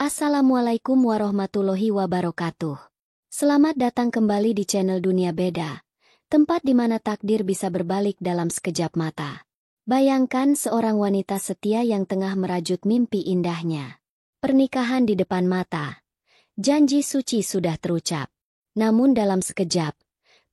Assalamualaikum warahmatullahi wabarakatuh. Selamat datang kembali di channel Dunia Beda, tempat di mana takdir bisa berbalik dalam sekejap mata. Bayangkan seorang wanita setia yang tengah merajut mimpi indahnya. Pernikahan di depan mata. Janji suci sudah terucap. Namun dalam sekejap,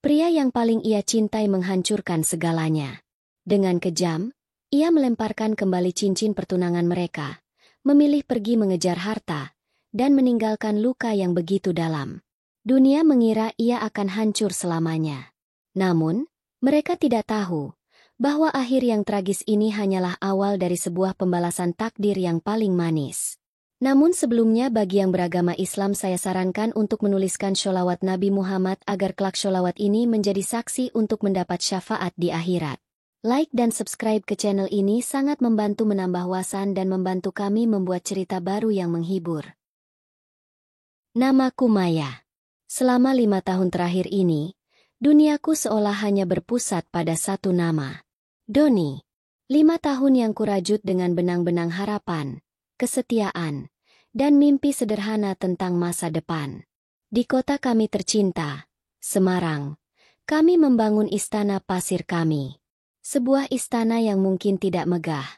pria yang paling ia cintai menghancurkan segalanya. Dengan kejam, ia melemparkan kembali cincin pertunangan mereka, memilih pergi mengejar harta, dan meninggalkan luka yang begitu dalam. Dunia mengira ia akan hancur selamanya. Namun, mereka tidak tahu bahwa akhir yang tragis ini hanyalah awal dari sebuah pembalasan takdir yang paling manis. Namun sebelumnya bagi yang beragama Islam saya sarankan untuk menuliskan sholawat Nabi Muhammad agar kelak sholawat ini menjadi saksi untuk mendapat syafaat di akhirat. Like dan subscribe ke channel ini sangat membantu menambah wawasan dan membantu kami membuat cerita baru yang menghibur. Namaku Maya. Selama 5 tahun terakhir ini, duniaku seolah hanya berpusat pada satu nama. Doni. 5 tahun yang kurajut dengan benang-benang harapan, kesetiaan, dan mimpi sederhana tentang masa depan. Di kota kami tercinta, Semarang, kami membangun istana pasir kami. Sebuah istana yang mungkin tidak megah,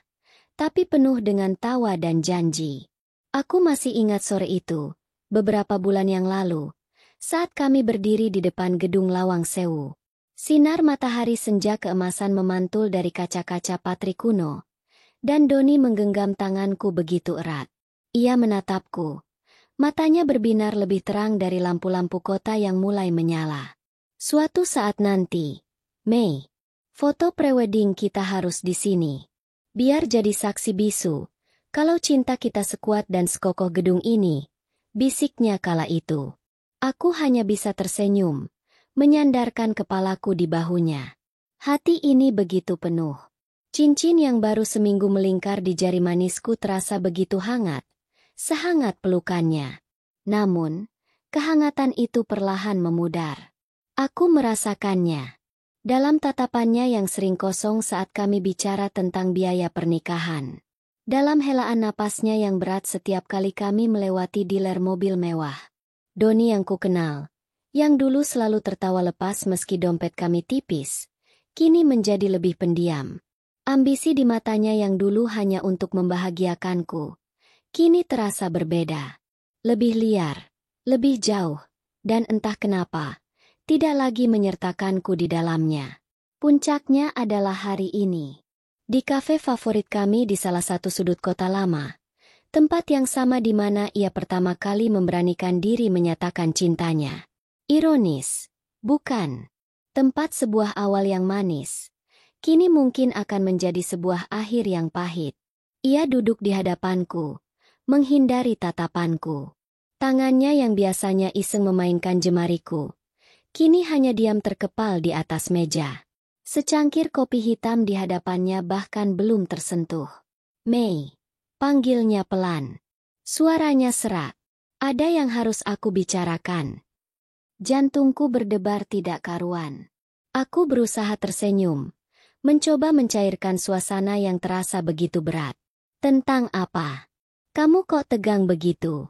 tapi penuh dengan tawa dan janji. Aku masih ingat sore itu, beberapa bulan yang lalu, saat kami berdiri di depan gedung Lawang Sewu. Sinar matahari senja keemasan memantul dari kaca-kaca patri kuno, dan Doni menggenggam tanganku begitu erat. Ia menatapku. Matanya berbinar lebih terang dari lampu-lampu kota yang mulai menyala. Suatu saat nanti, Mei, foto prewedding kita harus di sini. Biar jadi saksi bisu, kalau cinta kita sekuat dan sekokoh gedung ini, bisiknya kala itu. Aku hanya bisa tersenyum, menyandarkan kepalaku di bahunya. Hati ini begitu penuh. Cincin yang baru seminggu melingkar di jari manisku terasa begitu hangat, sehangat pelukannya. Namun, kehangatan itu perlahan memudar. Aku merasakannya dalam tatapannya yang sering kosong saat kami bicara tentang biaya pernikahan. Dalam helaan napasnya yang berat setiap kali kami melewati dealer mobil mewah. Doni yang kukenal, yang dulu selalu tertawa lepas meski dompet kami tipis, kini menjadi lebih pendiam. Ambisi di matanya yang dulu hanya untuk membahagiakanku, kini terasa berbeda. Lebih liar, lebih jauh, dan entah kenapa, tidak lagi menyertakanku di dalamnya. Puncaknya adalah hari ini. Di kafe favorit kami di salah satu sudut kota lama. Tempat yang sama di mana ia pertama kali memberanikan diri menyatakan cintanya. Ironis, bukan? Tempat sebuah awal yang manis, kini mungkin akan menjadi sebuah akhir yang pahit. Ia duduk di hadapanku, menghindari tatapanku. Tangannya yang biasanya iseng memainkan jemariku, kini hanya diam terkepal di atas meja. Secangkir kopi hitam di hadapannya bahkan belum tersentuh. Mei, panggilnya pelan. Suaranya serak. Ada yang harus aku bicarakan. Jantungku berdebar tidak karuan. Aku berusaha tersenyum, mencoba mencairkan suasana yang terasa begitu berat. Tentang apa? Kamu kok tegang begitu?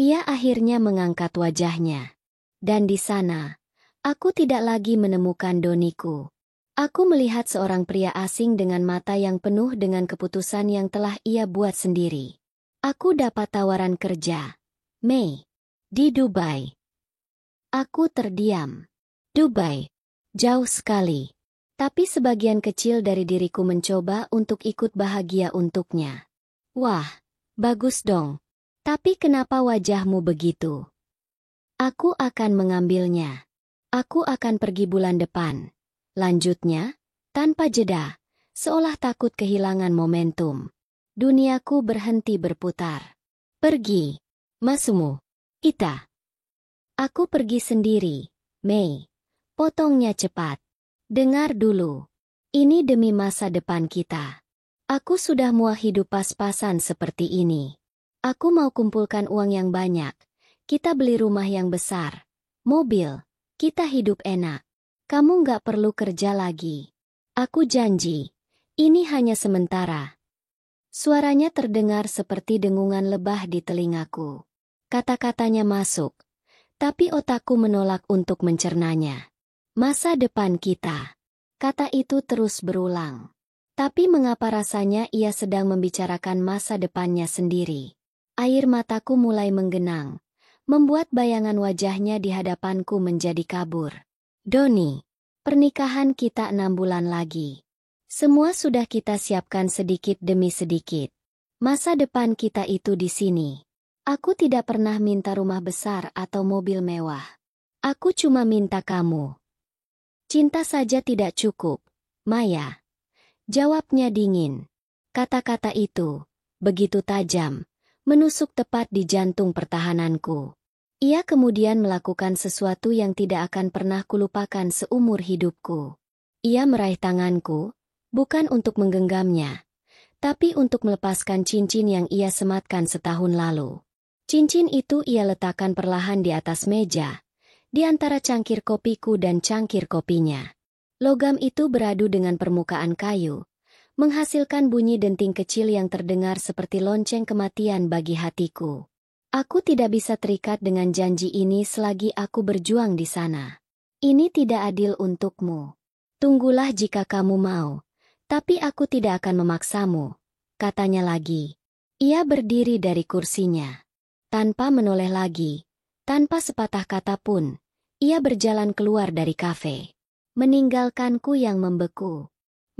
Ia akhirnya mengangkat wajahnya. Dan di sana, aku tidak lagi menemukan Doniku. Aku melihat seorang pria asing dengan mata yang penuh dengan keputusan yang telah ia buat sendiri. Aku dapat tawaran kerja, Mei, di Dubai. Aku terdiam. Dubai, jauh sekali. Tapi sebagian kecil dari diriku mencoba untuk ikut bahagia untuknya. Wah, bagus dong. Tapi kenapa wajahmu begitu? Aku akan mengambilnya. Aku akan pergi bulan depan. Lanjutnya, tanpa jeda, seolah takut kehilangan momentum. Duniaku berhenti berputar. Pergi. Masumu. Ita. Aku pergi sendiri, Mei. Potongnya cepat. Dengar dulu. Ini demi masa depan kita. Aku sudah muak hidup pas-pasan seperti ini. Aku mau kumpulkan uang yang banyak. Kita beli rumah yang besar. Mobil. Kita hidup enak. Kamu nggak perlu kerja lagi. Aku janji. Ini hanya sementara. Suaranya terdengar seperti dengungan lebah di telingaku. Kata-katanya masuk, tapi otakku menolak untuk mencernanya. Masa depan kita. Kata itu terus berulang. Tapi mengapa rasanya ia sedang membicarakan masa depannya sendiri? Air mataku mulai menggenang, membuat bayangan wajahnya di hadapanku menjadi kabur. Doni, pernikahan kita 6 bulan lagi. Semua sudah kita siapkan sedikit demi sedikit. Masa depan kita itu di sini. Aku tidak pernah minta rumah besar atau mobil mewah. Aku cuma minta kamu. Cinta saja tidak cukup, Maya. Jawabnya dingin. Kata-kata itu, begitu tajam, menusuk tepat di jantung pertahananku. Ia kemudian melakukan sesuatu yang tidak akan pernah kulupakan seumur hidupku. Ia meraih tanganku, bukan untuk menggenggamnya, tapi untuk melepaskan cincin yang ia sematkan setahun lalu. Cincin itu ia letakkan perlahan di atas meja, di antara cangkir kopiku dan cangkir kopinya. Logam itu beradu dengan permukaan kayu, menghasilkan bunyi denting kecil yang terdengar seperti lonceng kematian bagi hatiku. Aku tidak bisa terikat dengan janji ini selagi aku berjuang di sana. Ini tidak adil untukmu. Tunggulah jika kamu mau, tapi aku tidak akan memaksamu, katanya lagi. Ia berdiri dari kursinya. Tanpa menoleh lagi, tanpa sepatah kata pun, ia berjalan keluar dari kafe. Meninggalkanku yang membeku.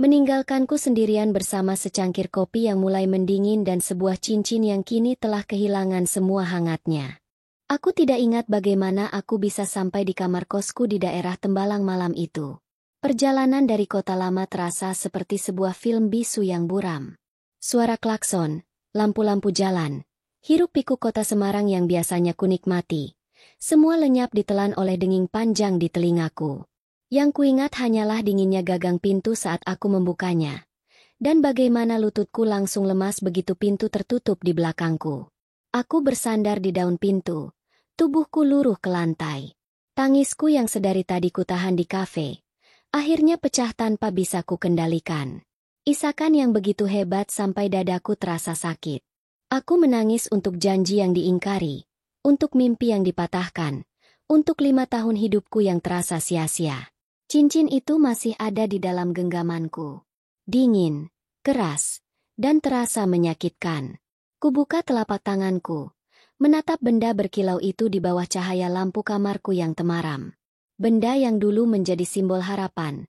Meninggalkanku sendirian bersama secangkir kopi yang mulai mendingin dan sebuah cincin yang kini telah kehilangan semua hangatnya. Aku tidak ingat bagaimana aku bisa sampai di kamar kosku di daerah Tembalang malam itu. Perjalanan dari kota lama terasa seperti sebuah film bisu yang buram. Suara klakson, lampu-lampu jalan, hiruk-pikuk kota Semarang yang biasanya kunikmati. Semua lenyap ditelan oleh denging panjang di telingaku. Yang kuingat hanyalah dinginnya gagang pintu saat aku membukanya. Dan bagaimana lututku langsung lemas begitu pintu tertutup di belakangku. Aku bersandar di daun pintu. Tubuhku luruh ke lantai. Tangisku yang sedari tadi kutahan di kafe, akhirnya pecah tanpa bisa kukendalikan. Isakan yang begitu hebat sampai dadaku terasa sakit. Aku menangis untuk janji yang diingkari, untuk mimpi yang dipatahkan, untuk 5 tahun hidupku yang terasa sia-sia. Cincin itu masih ada di dalam genggamanku. Dingin, keras, dan terasa menyakitkan. Kubuka telapak tanganku, menatap benda berkilau itu di bawah cahaya lampu kamarku yang temaram. Benda yang dulu menjadi simbol harapan,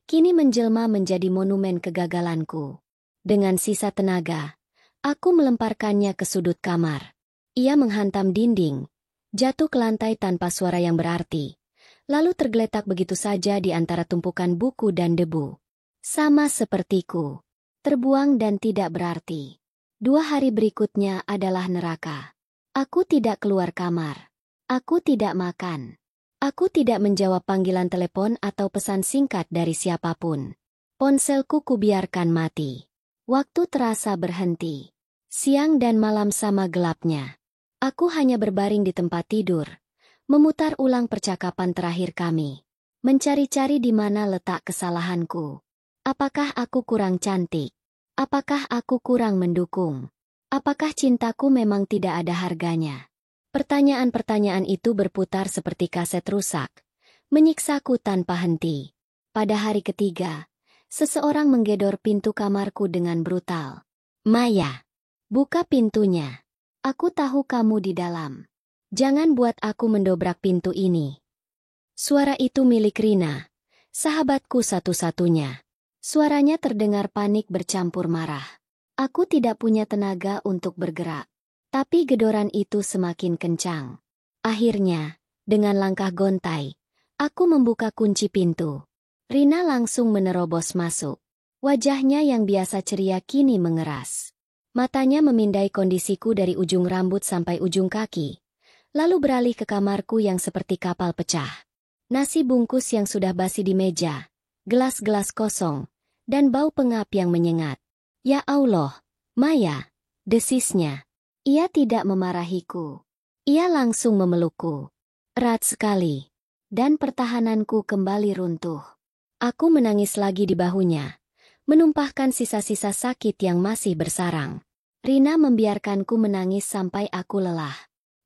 kini menjelma menjadi monumen kegagalanku. Dengan sisa tenaga, aku melemparkannya ke sudut kamar. Ia menghantam dinding, jatuh ke lantai tanpa suara yang berarti. Lalu tergeletak begitu saja di antara tumpukan buku dan debu. Sama sepertiku, terbuang dan tidak berarti. 2 hari berikutnya adalah neraka. Aku tidak keluar kamar. Aku tidak makan. Aku tidak menjawab panggilan telepon atau pesan singkat dari siapapun. Ponselku kubiarkan mati. Waktu terasa berhenti. Siang dan malam sama gelapnya. Aku hanya berbaring di tempat tidur, memutar ulang percakapan terakhir kami. Mencari-cari di mana letak kesalahanku. Apakah aku kurang cantik? Apakah aku kurang mendukung? Apakah cintaku memang tidak ada harganya? Pertanyaan-pertanyaan itu berputar seperti kaset rusak, menyiksaku tanpa henti. Pada hari ketiga, seseorang menggedor pintu kamarku dengan brutal. Maya, buka pintunya. Aku tahu kamu di dalam. Jangan buat aku mendobrak pintu ini. Suara itu milik Rina, sahabatku satu-satunya. Suaranya terdengar panik bercampur marah. Aku tidak punya tenaga untuk bergerak. Tapi gedoran itu semakin kencang. Akhirnya, dengan langkah gontai, aku membuka kunci pintu. Rina langsung menerobos masuk. Wajahnya yang biasa ceria kini mengeras. Matanya memindai kondisiku dari ujung rambut sampai ujung kaki. Lalu beralih ke kamarku yang seperti kapal pecah. Nasi bungkus yang sudah basi di meja, gelas-gelas kosong, dan bau pengap yang menyengat. Ya Allah, Maya, desisnya. Ia tidak memarahiku. Ia langsung memelukku. Erat sekali. Dan pertahananku kembali runtuh. Aku menangis lagi di bahunya, menumpahkan sisa-sisa sakit yang masih bersarang. Rina membiarkanku menangis sampai aku lelah.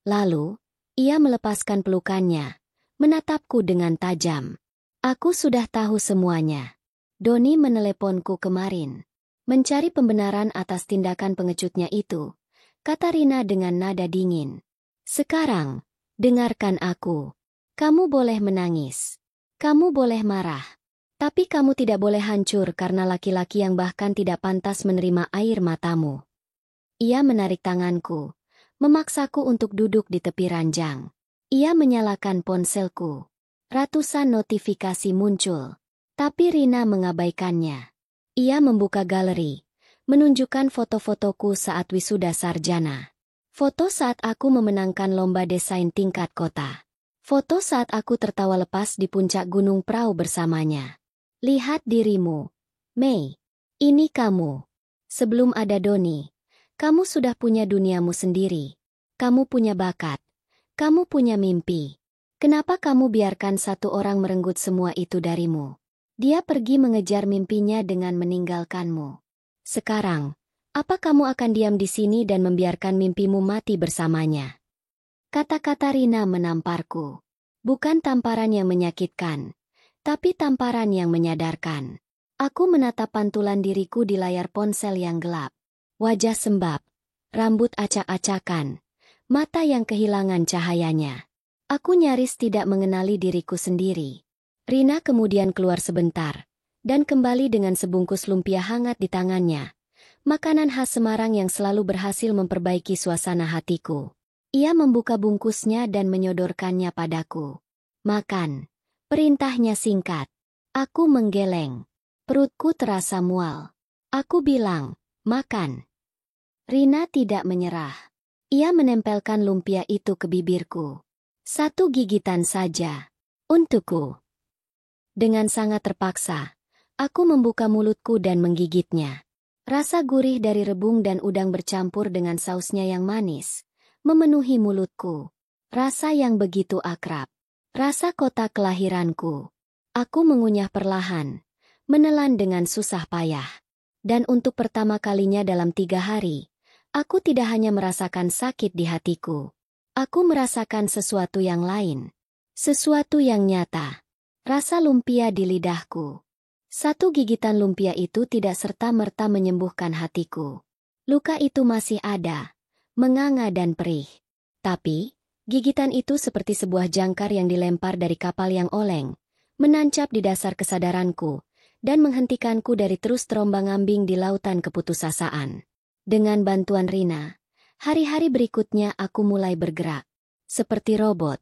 Lalu, ia melepaskan pelukannya, menatapku dengan tajam. Aku sudah tahu semuanya. Doni meneleponku kemarin. Mencari pembenaran atas tindakan pengecutnya itu, kata Rina dengan nada dingin. Sekarang, dengarkan aku. Kamu boleh menangis. Kamu boleh marah. Tapi kamu tidak boleh hancur karena laki-laki yang bahkan tidak pantas menerima air matamu. Ia menarik tanganku, memaksaku untuk duduk di tepi ranjang. Ia menyalakan ponselku. Ratusan notifikasi muncul. Tapi Rina mengabaikannya. Ia membuka galeri, menunjukkan foto-fotoku saat wisuda sarjana. Foto saat aku memenangkan lomba desain tingkat kota. Foto saat aku tertawa lepas di puncak Gunung Prau bersamanya. Lihat dirimu, Mei. Ini kamu. Sebelum ada Doni, kamu sudah punya duniamu sendiri. Kamu punya bakat. Kamu punya mimpi. Kenapa kamu biarkan satu orang merenggut semua itu darimu? Dia pergi mengejar mimpinya dengan meninggalkanmu. Sekarang, apa kamu akan diam di sini dan membiarkan mimpimu mati bersamanya? Kata-kata Rina menamparku. Bukan tamparan yang menyakitkan, tapi tamparan yang menyadarkan. Aku menatap pantulan diriku di layar ponsel yang gelap. Wajah sembab, rambut acak-acakan, mata yang kehilangan cahayanya. Aku nyaris tidak mengenali diriku sendiri. Rina kemudian keluar sebentar, dan kembali dengan sebungkus lumpia hangat di tangannya. Makanan khas Semarang yang selalu berhasil memperbaiki suasana hatiku. Ia membuka bungkusnya dan menyodorkannya padaku. Makan. Perintahnya singkat. Aku menggeleng. Perutku terasa mual. Aku bilang, makan. Rina tidak menyerah. Ia menempelkan lumpia itu ke bibirku. Satu gigitan saja. Untukku. Dengan sangat terpaksa, aku membuka mulutku dan menggigitnya. Rasa gurih dari rebung dan udang bercampur dengan sausnya yang manis, memenuhi mulutku. Rasa yang begitu akrab. Rasa kota kelahiranku. Aku mengunyah perlahan, menelan dengan susah payah. Dan untuk pertama kalinya dalam 3 hari, aku tidak hanya merasakan sakit di hatiku. Aku merasakan sesuatu yang lain. Sesuatu yang nyata. Rasa lumpia di lidahku. Satu gigitan lumpia itu tidak serta-merta menyembuhkan hatiku. Luka itu masih ada, menganga dan perih. Tapi, gigitan itu seperti sebuah jangkar yang dilempar dari kapal yang oleng, menancap di dasar kesadaranku, dan menghentikanku dari terus terombang-ambing di lautan keputusasaan. Dengan bantuan Rina, hari-hari berikutnya aku mulai bergerak. Seperti robot,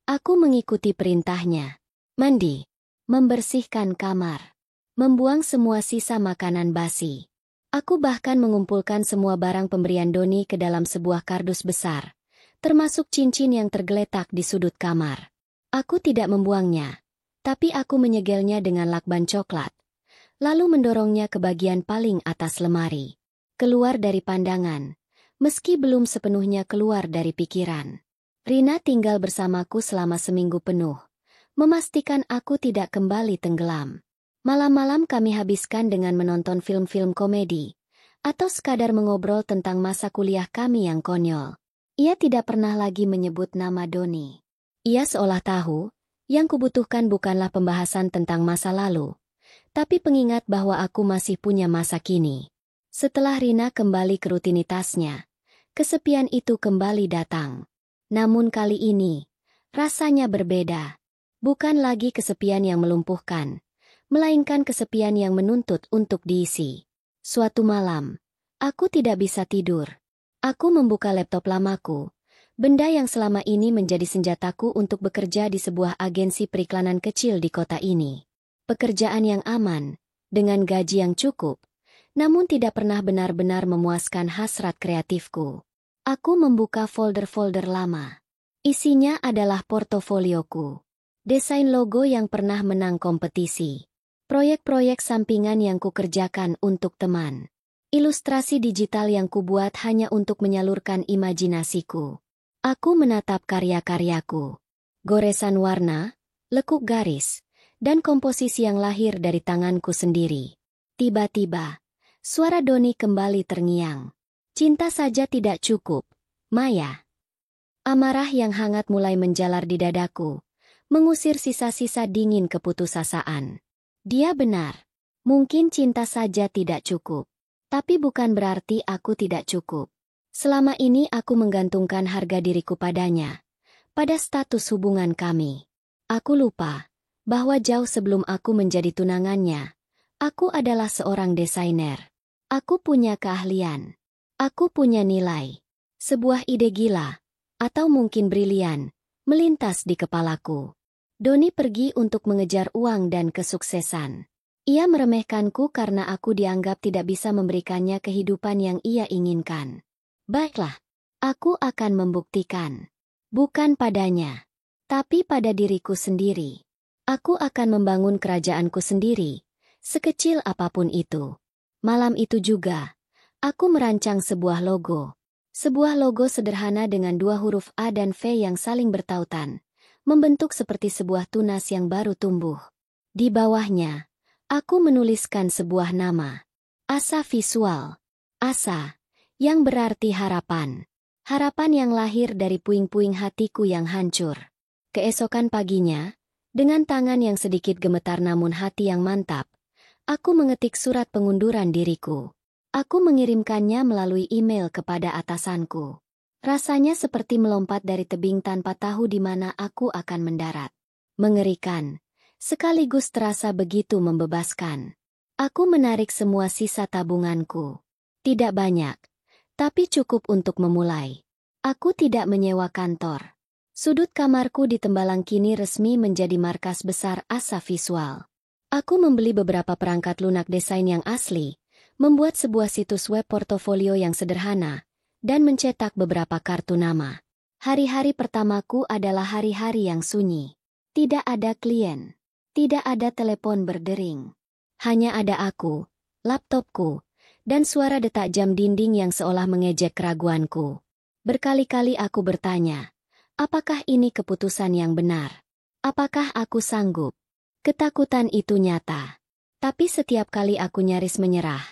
aku mengikuti perintahnya. Mandi, membersihkan kamar, membuang semua sisa makanan basi. Aku bahkan mengumpulkan semua barang pemberian Doni ke dalam sebuah kardus besar, termasuk cincin yang tergeletak di sudut kamar. Aku tidak membuangnya, tapi aku menyegelnya dengan lakban coklat, lalu mendorongnya ke bagian paling atas lemari. Keluar dari pandangan, meski belum sepenuhnya keluar dari pikiran. Rina tinggal bersamaku selama seminggu penuh. Memastikan aku tidak kembali tenggelam. Malam-malam kami habiskan dengan menonton film-film komedi, atau sekadar mengobrol tentang masa kuliah kami yang konyol. Ia tidak pernah lagi menyebut nama Doni. Ia seolah tahu, yang kubutuhkan bukanlah pembahasan tentang masa lalu, tapi pengingat bahwa aku masih punya masa kini. Setelah Rina kembali ke rutinitasnya, kesepian itu kembali datang. Namun kali ini, rasanya berbeda. Bukan lagi kesepian yang melumpuhkan, melainkan kesepian yang menuntut untuk diisi. Suatu malam, aku tidak bisa tidur. Aku membuka laptop lamaku, benda yang selama ini menjadi senjataku untuk bekerja di sebuah agensi periklanan kecil di kota ini. Pekerjaan yang aman, dengan gaji yang cukup, namun tidak pernah benar-benar memuaskan hasrat kreatifku. Aku membuka folder-folder lama. Isinya adalah portofolioku. Desain logo yang pernah menang kompetisi. Proyek-proyek sampingan yang kukerjakan untuk teman. Ilustrasi digital yang kubuat hanya untuk menyalurkan imajinasiku. Aku menatap karya-karyaku. Goresan warna, lekuk garis, dan komposisi yang lahir dari tanganku sendiri. Tiba-tiba, suara Doni kembali terngiang. Cinta saja tidak cukup, Maya. Amarah yang hangat mulai menjalar di dadaku, mengusir sisa-sisa dingin keputusasaan. Dia benar. Mungkin cinta saja tidak cukup. Tapi bukan berarti aku tidak cukup. Selama ini aku menggantungkan harga diriku padanya, pada status hubungan kami. Aku lupa bahwa jauh sebelum aku menjadi tunangannya, aku adalah seorang desainer. Aku punya keahlian. Aku punya nilai. Sebuah ide gila, atau mungkin brilian, melintas di kepalaku. Doni pergi untuk mengejar uang dan kesuksesan. Ia meremehkanku karena aku dianggap tidak bisa memberikannya kehidupan yang ia inginkan. Baiklah, aku akan membuktikan. Bukan padanya, tapi pada diriku sendiri. Aku akan membangun kerajaanku sendiri, sekecil apapun itu. Malam itu juga, aku merancang sebuah logo. Sebuah logo sederhana dengan 2 huruf A dan V yang saling bertautan, membentuk seperti sebuah tunas yang baru tumbuh. Di bawahnya, aku menuliskan sebuah nama. Asa Visual. Asa, yang berarti harapan. Harapan yang lahir dari puing-puing hatiku yang hancur. Keesokan paginya, dengan tangan yang sedikit gemetar namun hati yang mantap, aku mengetik surat pengunduran diriku. Aku mengirimkannya melalui email kepada atasanku. Rasanya seperti melompat dari tebing tanpa tahu di mana aku akan mendarat. Mengerikan, sekaligus terasa begitu membebaskan. Aku menarik semua sisa tabunganku. Tidak banyak, tapi cukup untuk memulai. Aku tidak menyewa kantor. Sudut kamarku di Tembalang kini resmi menjadi markas besar Asa Visual. Aku membeli beberapa perangkat lunak desain yang asli, membuat sebuah situs web portofolio yang sederhana, dan mencetak beberapa kartu nama. Hari-hari pertamaku adalah hari-hari yang sunyi. Tidak ada klien. Tidak ada telepon berdering. Hanya ada aku, laptopku, dan suara detak jam dinding yang seolah mengejek keraguanku. Berkali-kali aku bertanya, apakah ini keputusan yang benar? Apakah aku sanggup? Ketakutan itu nyata. Tapi setiap kali aku nyaris menyerah,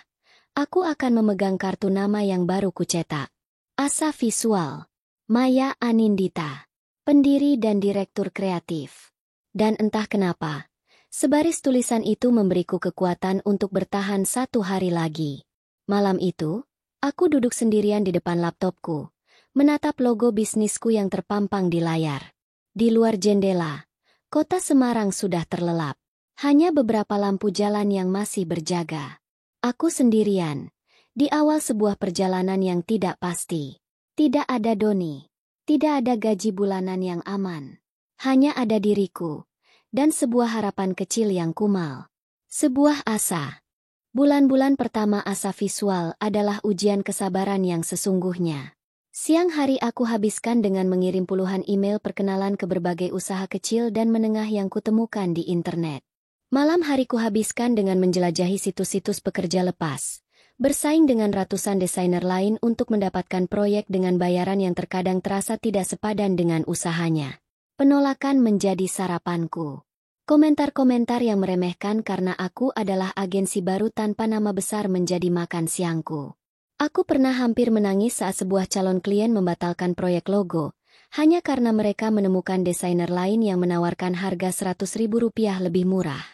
aku akan memegang kartu nama yang baru kucetak. Asa Visual. Maya Anindita. Pendiri dan direktur kreatif. Dan entah kenapa, sebaris tulisan itu memberiku kekuatan untuk bertahan 1 hari lagi. Malam itu, aku duduk sendirian di depan laptopku, menatap logo bisnisku yang terpampang di layar. Di luar jendela, kota Semarang sudah terlelap. Hanya beberapa lampu jalan yang masih berjaga. Aku sendirian, di awal sebuah perjalanan yang tidak pasti. Tidak ada Doni. Tidak ada gaji bulanan yang aman. Hanya ada diriku, dan sebuah harapan kecil yang kumal. Sebuah asa. Bulan-bulan pertama Asa Visual adalah ujian kesabaran yang sesungguhnya. Siang hari aku habiskan dengan mengirim puluhan email perkenalan ke berbagai usaha kecil dan menengah yang kutemukan di internet. Malam hari kuhabiskan dengan menjelajahi situs-situs pekerja lepas, bersaing dengan ratusan desainer lain untuk mendapatkan proyek dengan bayaran yang terkadang terasa tidak sepadan dengan usahanya. Penolakan menjadi sarapanku. Komentar-komentar yang meremehkan karena aku adalah agensi baru tanpa nama besar menjadi makan siangku. Aku pernah hampir menangis saat sebuah calon klien membatalkan proyek logo, hanya karena mereka menemukan desainer lain yang menawarkan harga Rp100.000 lebih murah.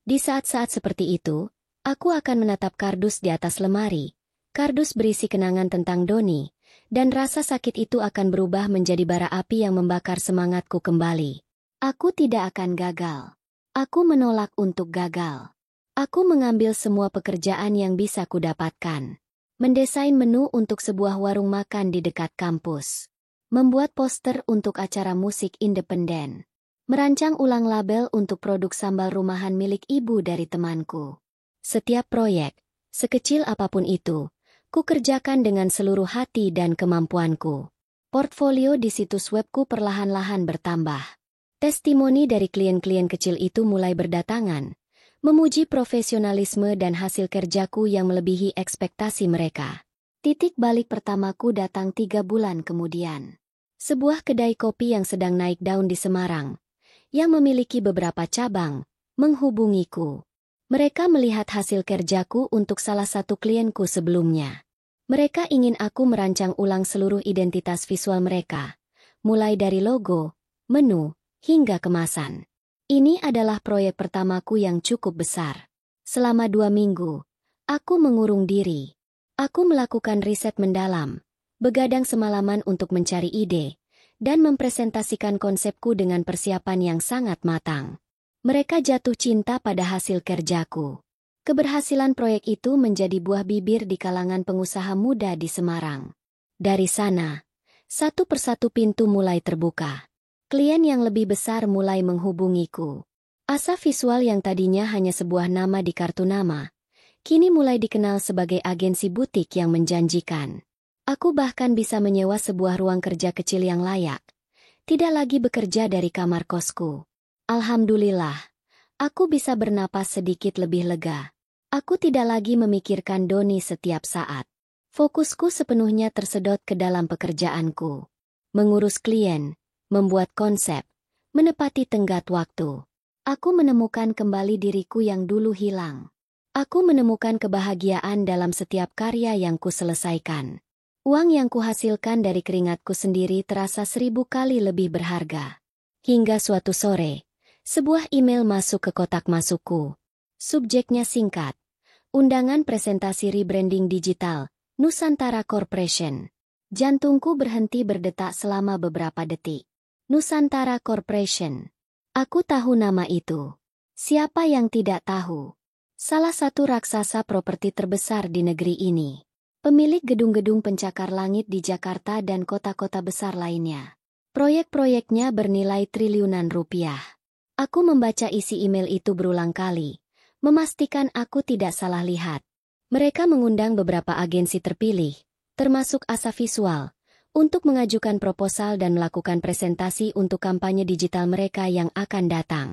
Di saat-saat seperti itu, aku akan menatap kardus di atas lemari, kardus berisi kenangan tentang Doni, dan rasa sakit itu akan berubah menjadi bara api yang membakar semangatku kembali. Aku tidak akan gagal. Aku menolak untuk gagal. Aku mengambil semua pekerjaan yang bisa kudapatkan. Mendesain menu untuk sebuah warung makan di dekat kampus. Membuat poster untuk acara musik independen. Merancang ulang label untuk produk sambal rumahan milik ibu dari temanku. Setiap proyek, sekecil apapun itu, ku kerjakan dengan seluruh hati dan kemampuanku. Portfolio di situs webku perlahan-lahan bertambah. Testimoni dari klien-klien kecil itu mulai berdatangan, memuji profesionalisme dan hasil kerjaku yang melebihi ekspektasi mereka. Titik balik pertamaku datang 3 bulan kemudian. Sebuah kedai kopi yang sedang naik daun di Semarang, yang memiliki beberapa cabang, menghubungiku. Mereka melihat hasil kerjaku untuk salah satu klienku sebelumnya. Mereka ingin aku merancang ulang seluruh identitas visual mereka, mulai dari logo, menu, hingga kemasan. Ini adalah proyek pertamaku yang cukup besar. Selama 2 minggu, aku mengurung diri. Aku melakukan riset mendalam, begadang semalaman untuk mencari ide, dan mempresentasikan konsepku dengan persiapan yang sangat matang. Mereka jatuh cinta pada hasil kerjaku. Keberhasilan proyek itu menjadi buah bibir di kalangan pengusaha muda di Semarang. Dari sana, satu persatu pintu mulai terbuka. Klien yang lebih besar mulai menghubungiku. Asa Visual yang tadinya hanya sebuah nama di kartu nama, kini mulai dikenal sebagai agensi butik yang menjanjikan. Aku bahkan bisa menyewa sebuah ruang kerja kecil yang layak. Tidak lagi bekerja dari kamar kosku. Alhamdulillah, aku bisa bernapas sedikit lebih lega. Aku tidak lagi memikirkan Doni setiap saat. Fokusku sepenuhnya tersedot ke dalam pekerjaanku. Mengurus klien, membuat konsep, menepati tenggat waktu. Aku menemukan kembali diriku yang dulu hilang. Aku menemukan kebahagiaan dalam setiap karya yang kuselesaikan. Uang yang kuhasilkan dari keringatku sendiri terasa 1000 kali lebih berharga. Hingga suatu sore, sebuah email masuk ke kotak masukku. Subjeknya singkat. Undangan presentasi rebranding digital, Nusantara Corporation. Jantungku berhenti berdetak selama beberapa detik. Nusantara Corporation. Aku tahu nama itu. Siapa yang tidak tahu? Salah satu raksasa properti terbesar di negeri ini. Pemilik gedung-gedung pencakar langit di Jakarta dan kota-kota besar lainnya. Proyek-proyeknya bernilai triliunan rupiah. Aku membaca isi email itu berulang kali, memastikan aku tidak salah lihat. Mereka mengundang beberapa agensi terpilih, termasuk Asa Visual, untuk mengajukan proposal dan melakukan presentasi untuk kampanye digital mereka yang akan datang.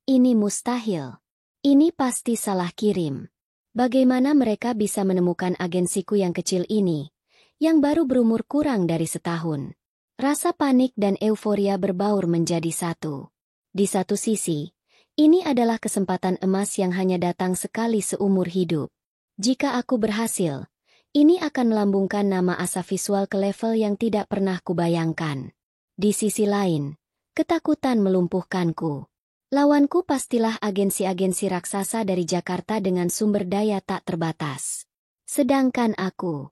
Ini mustahil. Ini pasti salah kirim. Bagaimana mereka bisa menemukan agensiku yang kecil ini, yang baru berumur kurang dari setahun? Rasa panik dan euforia berbaur menjadi satu. Di satu sisi, ini adalah kesempatan emas yang hanya datang sekali seumur hidup. Jika aku berhasil, ini akan melambungkan nama Asa Visual ke level yang tidak pernah kubayangkan. Di sisi lain, ketakutan melumpuhkanku. Lawanku pastilah agensi-agensi raksasa dari Jakarta dengan sumber daya tak terbatas. Sedangkan aku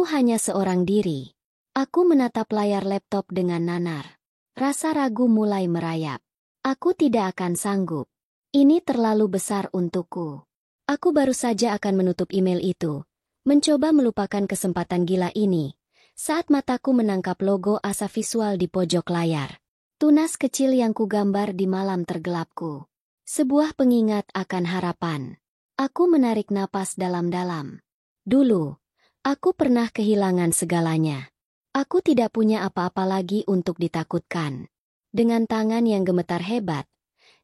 hanya seorang diri. Aku menatap layar laptop dengan nanar. Rasa ragu mulai merayap. Aku tidak akan sanggup. Ini terlalu besar untukku. Aku baru saja akan menutup email itu, mencoba melupakan kesempatan gila ini, saat mataku menangkap logo Asa Visual di pojok layar. Tunas kecil yang kugambar di malam tergelapku. Sebuah pengingat akan harapan. Aku menarik napas dalam-dalam. Dulu, aku pernah kehilangan segalanya. Aku tidak punya apa-apa lagi untuk ditakutkan. Dengan tangan yang gemetar hebat,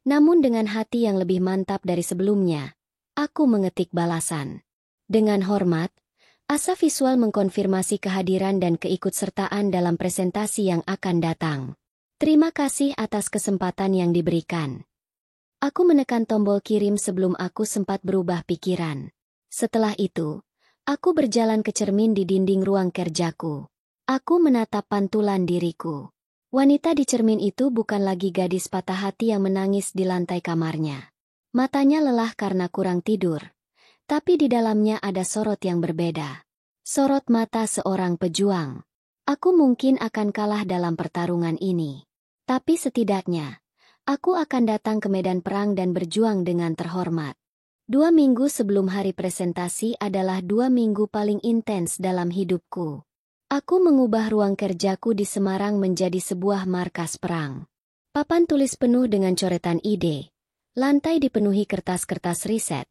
namun dengan hati yang lebih mantap dari sebelumnya, aku mengetik balasan. Dengan hormat, Asa Visual mengkonfirmasi kehadiran dan keikutsertaan dalam presentasi yang akan datang. Terima kasih atas kesempatan yang diberikan. Aku menekan tombol kirim sebelum aku sempat berubah pikiran. Setelah itu, aku berjalan ke cermin di dinding ruang kerjaku. Aku menatap pantulan diriku. Wanita di cermin itu bukan lagi gadis patah hati yang menangis di lantai kamarnya. Matanya lelah karena kurang tidur. Tapi di dalamnya ada sorot yang berbeda. Sorot mata seorang pejuang. Aku mungkin akan kalah dalam pertarungan ini. Tapi setidaknya, aku akan datang ke medan perang dan berjuang dengan terhormat. 2 minggu sebelum hari presentasi adalah 2 minggu paling intens dalam hidupku. Aku mengubah ruang kerjaku di Semarang menjadi sebuah markas perang. Papan tulis penuh dengan coretan ide, lantai dipenuhi kertas-kertas riset,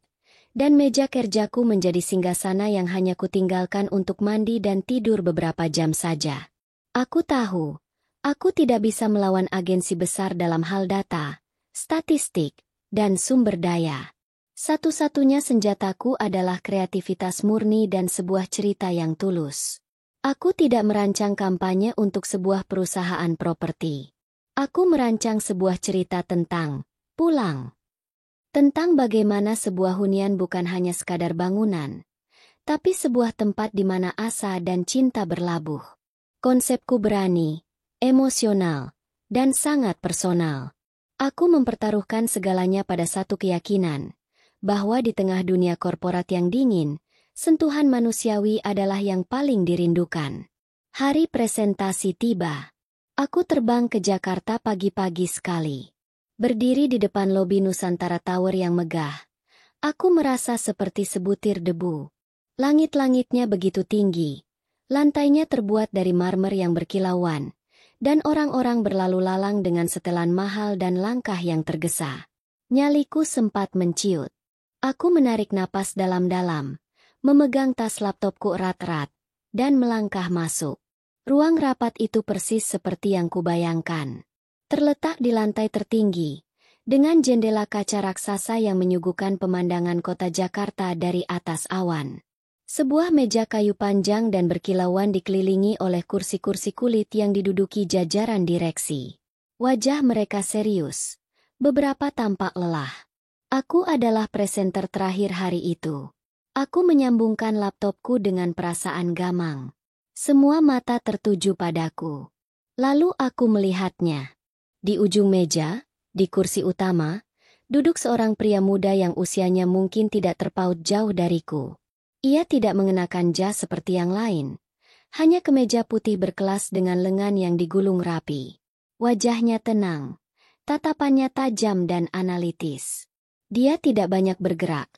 dan meja kerjaku menjadi singgasana yang hanya kutinggalkan untuk mandi dan tidur beberapa jam saja. Aku tahu, aku tidak bisa melawan agensi besar dalam hal data, statistik, dan sumber daya. Satu-satunya senjataku adalah kreativitas murni dan sebuah cerita yang tulus. Aku tidak merancang kampanye untuk sebuah perusahaan properti. Aku merancang sebuah cerita tentang pulang. Tentang bagaimana sebuah hunian bukan hanya sekadar bangunan, tapi sebuah tempat di mana asa dan cinta berlabuh. Konsepku berani, emosional, dan sangat personal. Aku mempertaruhkan segalanya pada satu keyakinan, bahwa di tengah dunia korporat yang dingin, sentuhan manusiawi adalah yang paling dirindukan. Hari presentasi tiba. Aku terbang ke Jakarta pagi-pagi sekali. Berdiri di depan lobi Nusantara Tower yang megah, aku merasa seperti sebutir debu. Langit-langitnya begitu tinggi, lantainya terbuat dari marmer yang berkilauan, dan orang-orang berlalu lalang dengan setelan mahal dan langkah yang tergesa. Nyaliku sempat menciut. Aku menarik napas dalam-dalam, memegang tas laptopku erat-erat, dan melangkah masuk. Ruang rapat itu persis seperti yang kubayangkan. Terletak di lantai tertinggi, dengan jendela kaca raksasa yang menyuguhkan pemandangan kota Jakarta dari atas awan. Sebuah meja kayu panjang dan berkilauan dikelilingi oleh kursi-kursi kulit yang diduduki jajaran direksi. Wajah mereka serius, beberapa tampak lelah. Aku adalah presenter terakhir hari itu. Aku menyambungkan laptopku dengan perasaan gamang. Semua mata tertuju padaku. Lalu aku melihatnya. Di ujung meja, di kursi utama, duduk seorang pria muda yang usianya mungkin tidak terpaut jauh dariku. Ia tidak mengenakan jas seperti yang lain. Hanya kemeja putih berkelas dengan lengan yang digulung rapi. Wajahnya tenang. Tatapannya tajam dan analitis. Dia tidak banyak bergerak.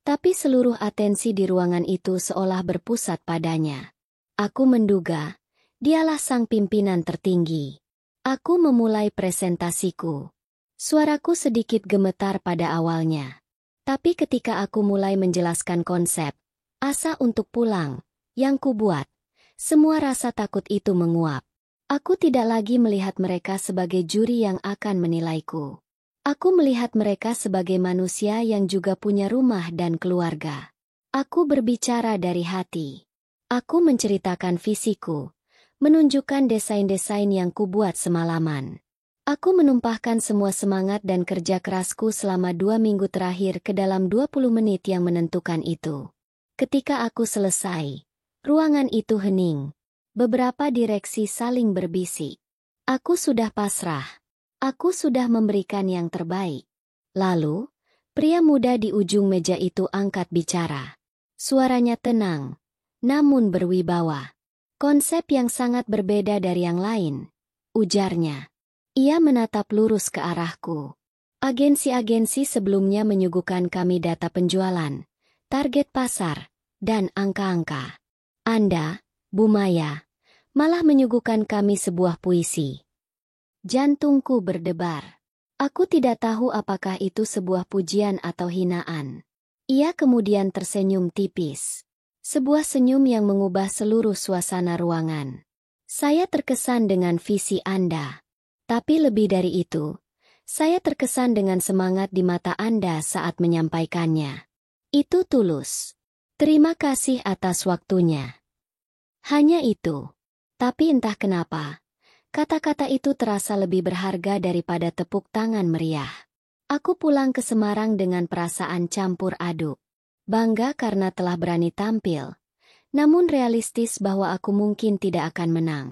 Tapi seluruh atensi di ruangan itu seolah berpusat padanya. Aku menduga, dialah sang pimpinan tertinggi. Aku memulai presentasiku. Suaraku sedikit gemetar pada awalnya. Tapi ketika aku mulai menjelaskan konsep, asa untuk pulang, yang kubuat, semua rasa takut itu menguap. Aku tidak lagi melihat mereka sebagai juri yang akan menilaiku. Aku melihat mereka sebagai manusia yang juga punya rumah dan keluarga. Aku berbicara dari hati. Aku menceritakan visiku, menunjukkan desain-desain yang kubuat semalaman. Aku menumpahkan semua semangat dan kerja kerasku selama 2 minggu terakhir ke dalam 20 menit yang menentukan itu. Ketika aku selesai, ruangan itu hening. Beberapa direksi saling berbisik. Aku sudah pasrah. Aku sudah memberikan yang terbaik. Lalu, pria muda di ujung meja itu angkat bicara. Suaranya tenang, namun berwibawa. Konsep yang sangat berbeda dari yang lain, ujarnya. Ia menatap lurus ke arahku. Agensi-agensi sebelumnya menyuguhkan kami data penjualan, target pasar, dan angka-angka. Anda, Bu Maya, malah menyuguhkan kami sebuah puisi. Jantungku berdebar. Aku tidak tahu apakah itu sebuah pujian atau hinaan. Ia kemudian tersenyum tipis. Sebuah senyum yang mengubah seluruh suasana ruangan. Saya terkesan dengan visi Anda. Tapi lebih dari itu, saya terkesan dengan semangat di mata Anda saat menyampaikannya. Itu tulus. Terima kasih atas waktunya. Hanya itu. Tapi entah kenapa, kata-kata itu terasa lebih berharga daripada tepuk tangan meriah. Aku pulang ke Semarang dengan perasaan campur aduk. Bangga karena telah berani tampil, namun realistis bahwa aku mungkin tidak akan menang.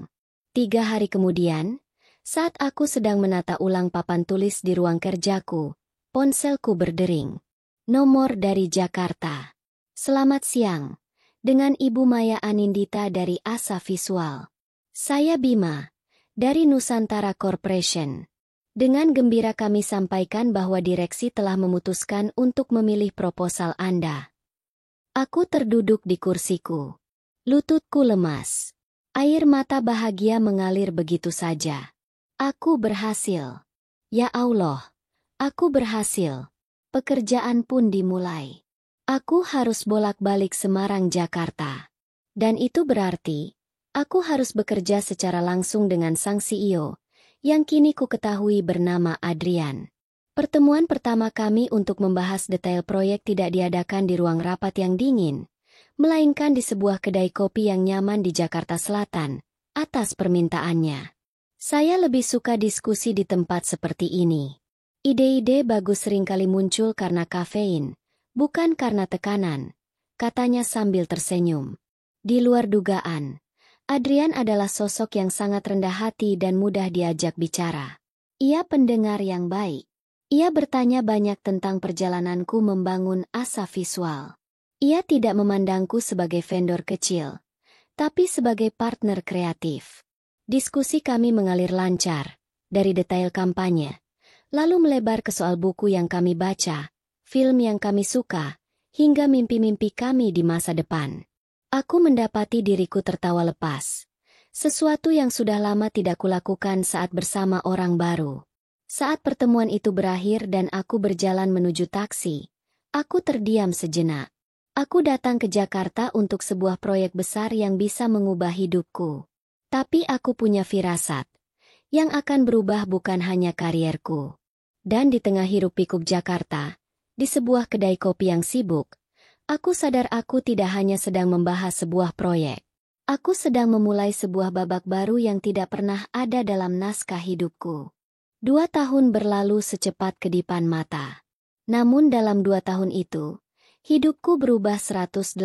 3 hari kemudian, saat aku sedang menata ulang papan tulis di ruang kerjaku, ponselku berdering. Nomor dari Jakarta. Selamat siang, dengan Ibu Maya Anindita dari Asa Visual. Saya Bima, dari Nusantara Corporation. Dengan gembira kami sampaikan bahwa direksi telah memutuskan untuk memilih proposal Anda. Aku terduduk di kursiku. Lututku lemas. Air mata bahagia mengalir begitu saja. Aku berhasil. Ya Allah, aku berhasil. Pekerjaan pun dimulai. Aku harus bolak-balik Semarang, Jakarta. Dan itu berarti, aku harus bekerja secara langsung dengan sang CEO, yang kini ku ketahui bernama Adrian. Pertemuan pertama kami untuk membahas detail proyek tidak diadakan di ruang rapat yang dingin, melainkan di sebuah kedai kopi yang nyaman di Jakarta Selatan, atas permintaannya. Saya lebih suka diskusi di tempat seperti ini. Ide-ide bagus seringkali muncul karena kafein, bukan karena tekanan, katanya sambil tersenyum. Di luar dugaan, Adrian adalah sosok yang sangat rendah hati dan mudah diajak bicara. Ia pendengar yang baik. Ia bertanya banyak tentang perjalananku membangun asa visual. Ia tidak memandangku sebagai vendor kecil, tapi sebagai partner kreatif. Diskusi kami mengalir lancar, dari detail kampanye, lalu melebar ke soal buku yang kami baca, film yang kami suka, hingga mimpi-mimpi kami di masa depan. Aku mendapati diriku tertawa lepas. Sesuatu yang sudah lama tidak kulakukan saat bersama orang baru. Saat pertemuan itu berakhir dan aku berjalan menuju taksi, aku terdiam sejenak. Aku datang ke Jakarta untuk sebuah proyek besar yang bisa mengubah hidupku. Tapi aku punya firasat. Yang akan berubah bukan hanya karierku. Dan di tengah hiruk-pikuk Jakarta, di sebuah kedai kopi yang sibuk, aku sadar aku tidak hanya sedang membahas sebuah proyek. Aku sedang memulai sebuah babak baru yang tidak pernah ada dalam naskah hidupku. 2 tahun berlalu secepat kedipan mata. Namun dalam 2 tahun itu, hidupku berubah 180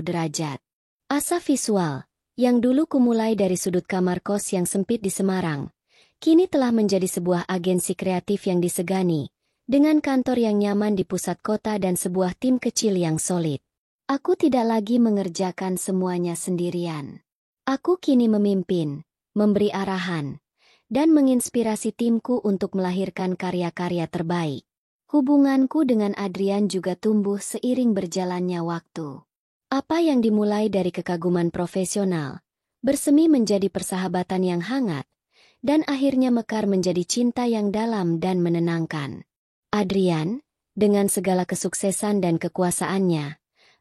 derajat. Asa visual, yang dulu kumulai dari sudut kamar kos yang sempit di Semarang, kini telah menjadi sebuah agensi kreatif yang disegani, dengan kantor yang nyaman di pusat kota dan sebuah tim kecil yang solid. Aku tidak lagi mengerjakan semuanya sendirian. Aku kini memimpin, memberi arahan, dan menginspirasi timku untuk melahirkan karya-karya terbaik. Hubunganku dengan Adrian juga tumbuh seiring berjalannya waktu. Apa yang dimulai dari kekaguman profesional, bersemi menjadi persahabatan yang hangat, dan akhirnya mekar menjadi cinta yang dalam dan menenangkan. Adrian, dengan segala kesuksesan dan kekuasaannya,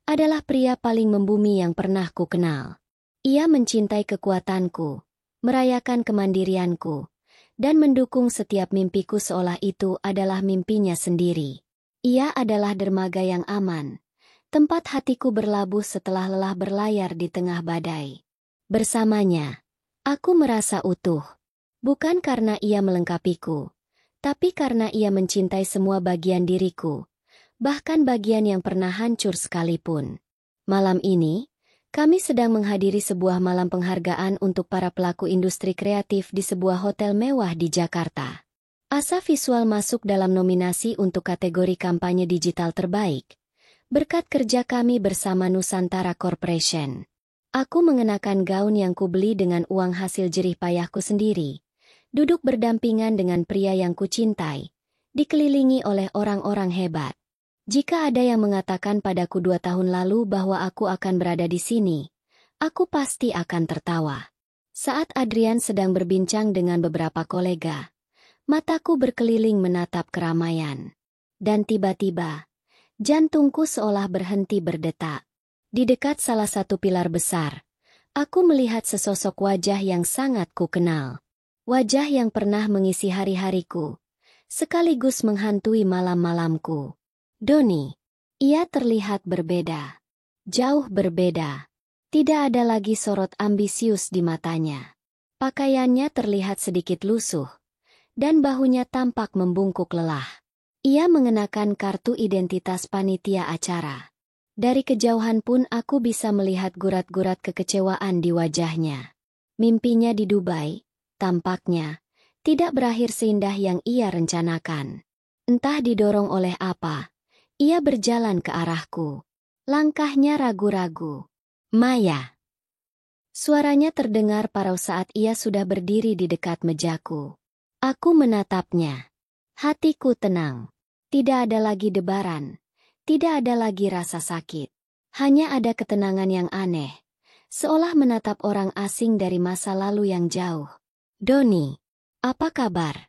adalah pria paling membumi yang pernah ku kenal. Ia mencintai kekuatanku, merayakan kemandirianku, dan mendukung setiap mimpiku seolah itu adalah mimpinya sendiri. Ia adalah dermaga yang aman, tempat hatiku berlabuh setelah lelah berlayar di tengah badai. Bersamanya, aku merasa utuh. Bukan karena ia melengkapiku, tapi karena ia mencintai semua bagian diriku, bahkan bagian yang pernah hancur sekalipun. Malam ini, kami sedang menghadiri sebuah malam penghargaan untuk para pelaku industri kreatif di sebuah hotel mewah di Jakarta. Asa visual masuk dalam nominasi untuk kategori kampanye digital terbaik, berkat kerja kami bersama Nusantara Corporation. Aku mengenakan gaun yang kubeli dengan uang hasil jerih payahku sendiri, duduk berdampingan dengan pria yang kucintai, dikelilingi oleh orang-orang hebat. Jika ada yang mengatakan padaku 2 tahun lalu bahwa aku akan berada di sini, aku pasti akan tertawa. Saat Adrian sedang berbincang dengan beberapa kolega, mataku berkeliling menatap keramaian. Dan tiba-tiba, jantungku seolah berhenti berdetak. Di dekat salah satu pilar besar, aku melihat sesosok wajah yang sangat ku kenal. Wajah yang pernah mengisi hari-hariku, sekaligus menghantui malam-malamku. Doni. Ia terlihat berbeda. Jauh berbeda. Tidak ada lagi sorot ambisius di matanya. Pakaiannya terlihat sedikit lusuh, dan bahunya tampak membungkuk lelah. Ia mengenakan kartu identitas panitia acara. Dari kejauhan pun aku bisa melihat gurat-gurat kekecewaan di wajahnya. Mimpinya di Dubai, tampaknya, tidak berakhir seindah yang ia rencanakan. Entah didorong oleh apa, ia berjalan ke arahku. Langkahnya ragu-ragu. Maya. Suaranya terdengar parau saat ia sudah berdiri di dekat mejaku. Aku menatapnya. Hatiku tenang. Tidak ada lagi debaran. Tidak ada lagi rasa sakit. Hanya ada ketenangan yang aneh. Seolah menatap orang asing dari masa lalu yang jauh. Doni, apa kabar?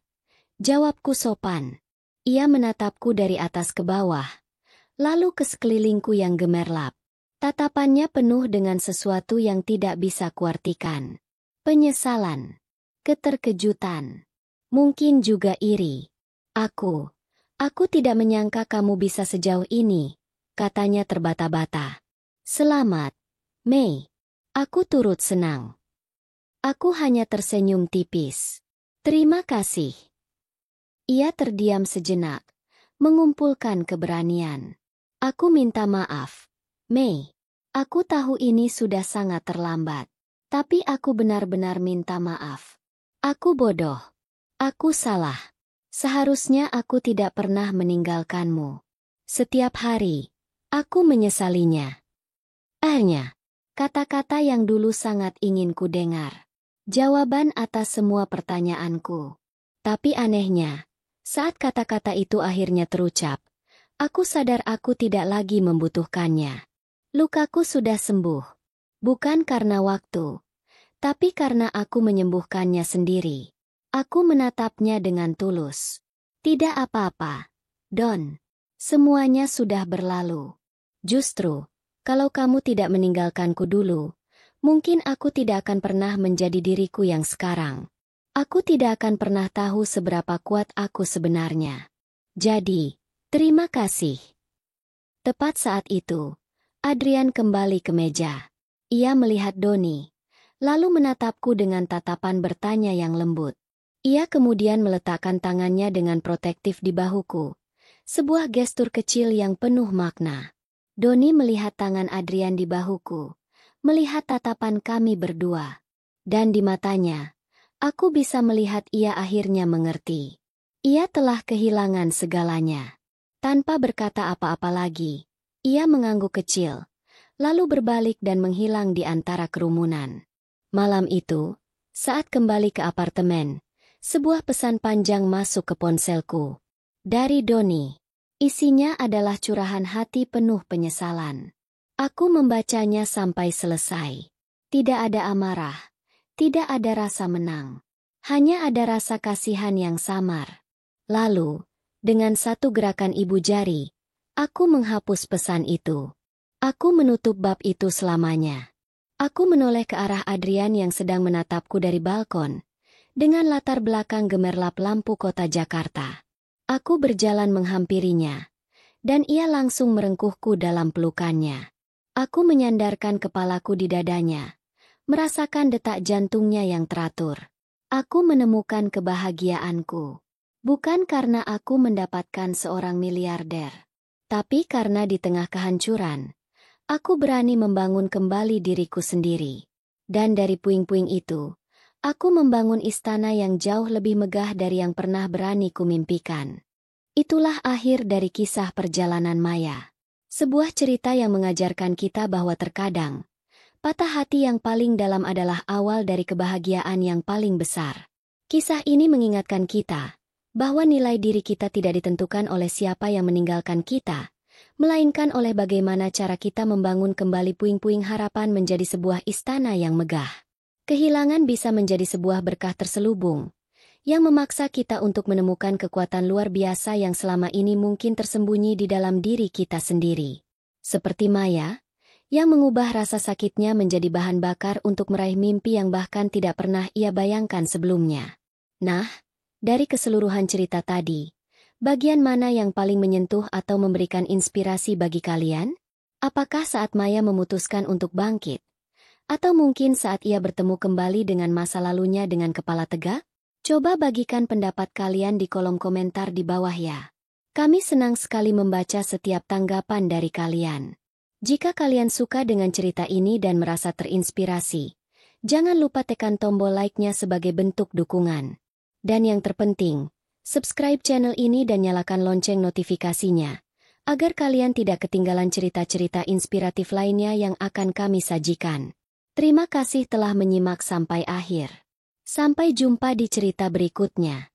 Jawabku sopan. Ia menatapku dari atas ke bawah, lalu ke sekelilingku yang gemerlap. Tatapannya penuh dengan sesuatu yang tidak bisa kuartikan. Penyesalan, keterkejutan, mungkin juga iri. Aku tidak menyangka kamu bisa sejauh ini, katanya terbata-bata. Selamat, Mei. Aku turut senang. Aku hanya tersenyum tipis. Terima kasih. Ia terdiam sejenak, mengumpulkan keberanian. Aku minta maaf, Mei. Aku tahu ini sudah sangat terlambat. Tapi aku benar-benar minta maaf. Aku bodoh. Aku salah. Seharusnya aku tidak pernah meninggalkanmu. Setiap hari, aku menyesalinya. Akhirnya, kata-kata yang dulu sangat ingin ku dengar. Jawaban atas semua pertanyaanku. Tapi anehnya, saat kata-kata itu akhirnya terucap, aku sadar aku tidak lagi membutuhkannya. Lukaku sudah sembuh. Bukan karena waktu, tapi karena aku menyembuhkannya sendiri. Aku menatapnya dengan tulus. Tidak apa-apa, Don. Semuanya sudah berlalu. Justru, kalau kamu tidak meninggalkanku dulu, mungkin aku tidak akan pernah menjadi diriku yang sekarang. Aku tidak akan pernah tahu seberapa kuat aku sebenarnya. Jadi, terima kasih. Tepat saat itu, Adrian kembali ke meja. Ia melihat Doni, lalu menatapku dengan tatapan bertanya yang lembut. Ia kemudian meletakkan tangannya dengan protektif di bahuku. Sebuah gestur kecil yang penuh makna. Doni melihat tangan Adrian di bahuku, melihat tatapan kami berdua. Dan di matanya, aku bisa melihat ia akhirnya mengerti. Ia telah kehilangan segalanya. Tanpa berkata apa-apa lagi, ia mengangguk kecil, lalu berbalik dan menghilang di antara kerumunan. Malam itu, saat kembali ke apartemen, sebuah pesan panjang masuk ke ponselku. Dari Doni. Isinya adalah curahan hati penuh penyesalan. Aku membacanya sampai selesai. Tidak ada amarah. Tidak ada rasa menang. Hanya ada rasa kasihan yang samar. Lalu, dengan satu gerakan ibu jari, aku menghapus pesan itu. Aku menutup bab itu selamanya. Aku menoleh ke arah Adrian yang sedang menatapku dari balkon, dengan latar belakang gemerlap lampu kota Jakarta. Aku berjalan menghampirinya, dan ia langsung merengkuhku dalam pelukannya. Aku menyandarkan kepalaku di dadanya, merasakan detak jantungnya yang teratur. Aku menemukan kebahagiaanku. Bukan karena aku mendapatkan seorang miliarder, tapi karena di tengah kehancuran, aku berani membangun kembali diriku sendiri. Dan dari puing-puing itu, aku membangun istana yang jauh lebih megah dari yang pernah berani kumimpikan. Itulah akhir dari kisah perjalanan Maya. Sebuah cerita yang mengajarkan kita bahwa terkadang, patah hati yang paling dalam adalah awal dari kebahagiaan yang paling besar. Kisah ini mengingatkan kita, bahwa nilai diri kita tidak ditentukan oleh siapa yang meninggalkan kita, melainkan oleh bagaimana cara kita membangun kembali puing-puing harapan menjadi sebuah istana yang megah. Kehilangan bisa menjadi sebuah berkah terselubung, yang memaksa kita untuk menemukan kekuatan luar biasa yang selama ini mungkin tersembunyi di dalam diri kita sendiri. Seperti Maya, yang mengubah rasa sakitnya menjadi bahan bakar untuk meraih mimpi yang bahkan tidak pernah ia bayangkan sebelumnya. Nah, dari keseluruhan cerita tadi, bagian mana yang paling menyentuh atau memberikan inspirasi bagi kalian? Apakah saat Maya memutuskan untuk bangkit? Atau mungkin saat ia bertemu kembali dengan masa lalunya dengan kepala tegak? Coba bagikan pendapat kalian di kolom komentar di bawah ya. Kami senang sekali membaca setiap tanggapan dari kalian. Jika kalian suka dengan cerita ini dan merasa terinspirasi, jangan lupa tekan tombol like-nya sebagai bentuk dukungan. Dan yang terpenting, subscribe channel ini dan nyalakan lonceng notifikasinya, agar kalian tidak ketinggalan cerita-cerita inspiratif lainnya yang akan kami sajikan. Terima kasih telah menyimak sampai akhir. Sampai jumpa di cerita berikutnya.